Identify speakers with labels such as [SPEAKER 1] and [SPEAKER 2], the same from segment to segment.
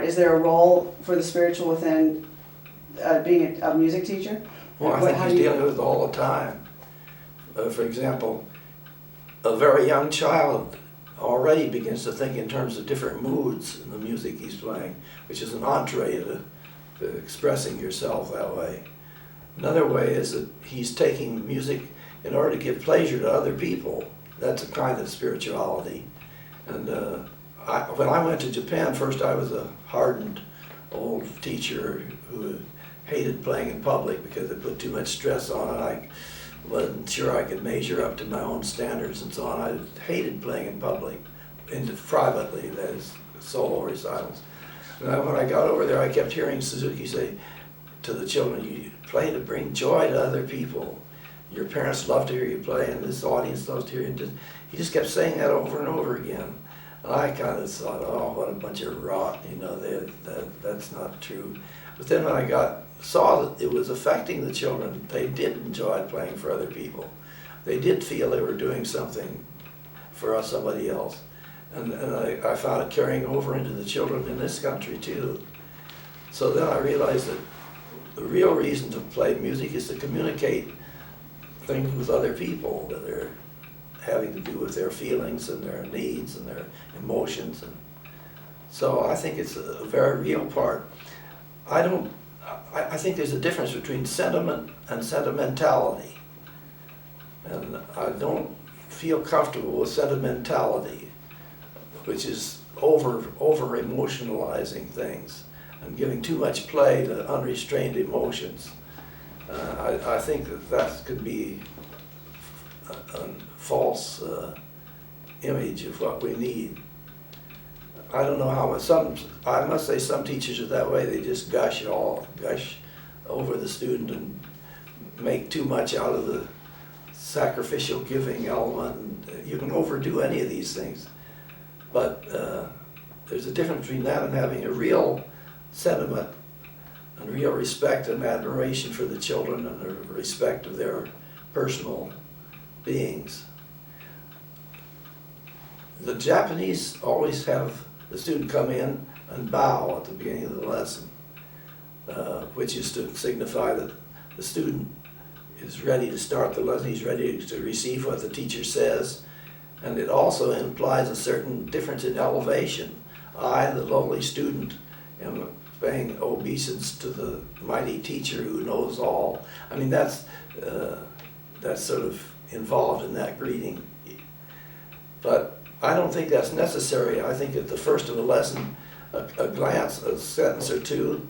[SPEAKER 1] Is there a role for the spiritual within being a music teacher?
[SPEAKER 2] Well, I
[SPEAKER 1] What-
[SPEAKER 2] think
[SPEAKER 1] how
[SPEAKER 2] he's
[SPEAKER 1] do you-
[SPEAKER 2] dealing with it all the time. For example, a very young child already begins to think in terms of different moods in the music he's playing, which is an entree to expressing yourself that way. Another way is that he's taking music in order to give pleasure to other people. That's a kind of spirituality. And when I went to Japan, first I was a hardened old teacher who hated playing in public because it put too much stress on it. I wasn't sure I could measure up to my own standards and so on. I hated playing in public, privately, that is, solo recitals. And when I got over there, I kept hearing Suzuki say to the children, you play to bring joy to other people. Your parents love to hear you play, and this audience loves to hear you. He just kept saying that over and over again. And I kind of thought, oh, what a bunch of rot, you know, that's not true. But then when I saw that it was affecting the children, they did enjoy playing for other people. They did feel they were doing something for somebody else. And I found it carrying over into the children in this country too. So then I realized that the real reason to play music is to communicate things with other people that are having to do with their feelings and their needs and their emotions. And so I think it's a very real part. I think there's a difference between sentiment and sentimentality. And I don't feel comfortable with sentimentality, which is over emotionalizing things and giving too much play to unrestrained emotions. I think that could be a false image of what we need. I don't know how much, I must say some teachers are that way. They just gush over the student and make too much out of the sacrificial giving element. You can overdo any of these things. But there's a difference between that and having a real sentiment and real respect and admiration for the children and a respect of their personal beings. The Japanese always have the student come in and bow at the beginning of the lesson, which is to signify that the student is ready to start the lesson, he's ready to receive what the teacher says, and it also implies a certain difference in elevation. I, the lowly student, am paying obeisance to the mighty teacher who knows all. I mean, that's sort of involved in that greeting. But I don't think that's necessary. I think at the first of a lesson, a glance, a sentence or two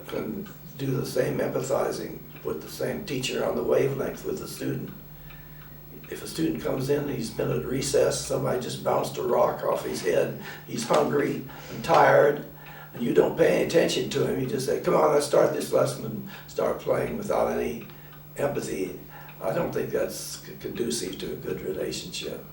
[SPEAKER 2] can do the same empathizing, put the same teacher on the wavelength with the student. If a student comes in, he's been at recess, somebody just bounced a rock off his head, he's hungry and tired, and you don't pay any attention to him, you just say, come on, let's start this lesson, and start playing without any empathy. I don't think that's conducive to a good relationship.